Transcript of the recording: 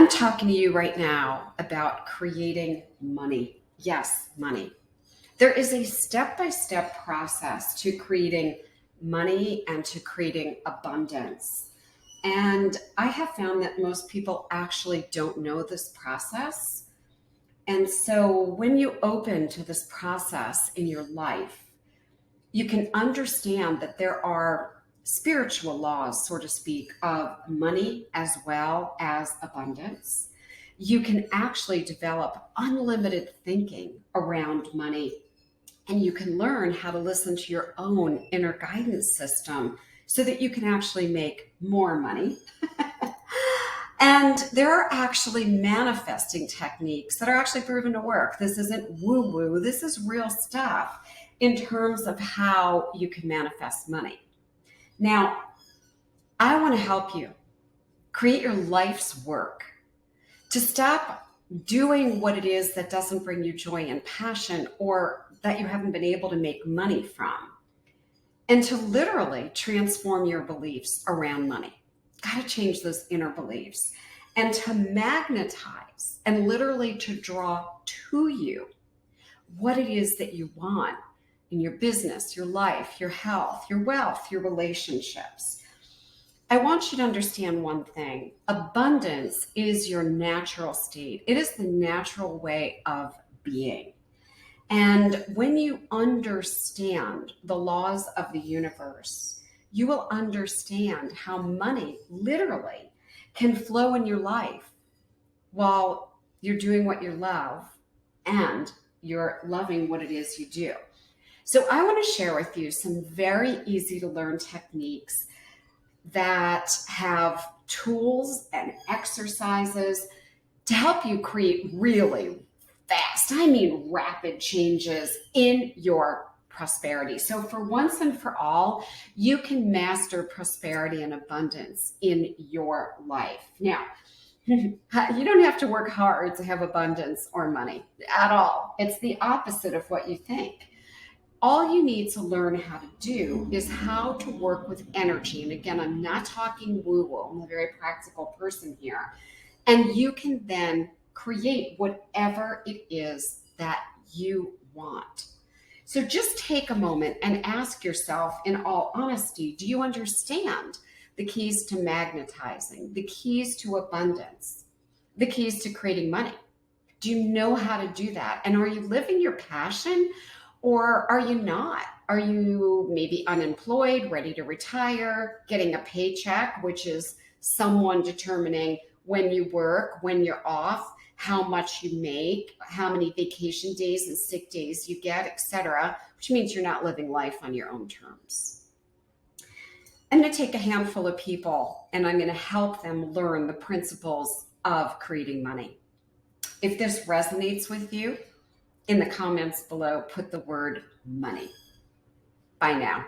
I'm talking to you right now about creating money. Yes, money. There is a step by step process to creating money and to creating abundance. And I have found that most people actually don't know this process. And so when you open to this process in your life, you can understand that there are spiritual laws, so to speak, of money as well as abundance. You can actually develop unlimited thinking around money, and you can learn how to listen to your own inner guidance system so that you can actually make more money. And there are actually manifesting techniques that are actually proven to work. This isn't woo woo, this is real stuff in terms of how you can manifest money. Now, I want to help you create your life's work to stop doing what it is that doesn't bring you joy and passion or that you haven't been able to make money from, and to literally transform your beliefs around money. Got to change those inner beliefs and to magnetize and literally to draw to you what it is that you want in your business, your life, your health, your wealth, your relationships. I want you to understand one thing. Abundance is your natural state. It is the natural way of being. And when you understand the laws of the universe, you will understand how money literally can flow in your life while you're doing what you love and you're loving what it is you do. So I want to share with you some very easy to learn techniques that have tools and exercises to help you create really fast, I mean rapid changes in your prosperity. So for once and for all, you can master prosperity and abundance in your life. Now, you don't have to work hard to have abundance or money at all. It's the opposite of what you think. All you need to learn how to do is how to work with energy. And again, I'm not talking woo-woo. I'm a very practical person here. And you can then create whatever it is that you want. So just take a moment and ask yourself, in all honesty, do you understand the keys to magnetizing, the keys to abundance, the keys to creating money? Do you know how to do that? And are you living your passion or are you not? Are you maybe unemployed, ready to retire, getting a paycheck, which is someone determining when you work, when you're off, how much you make, how many vacation days and sick days you get, etc., which means you're not living life on your own terms. I'm going to take a handful of people and I'm going to help them learn the principles of creating money. If this resonates with you, in the comments below, put the word money. Bye now.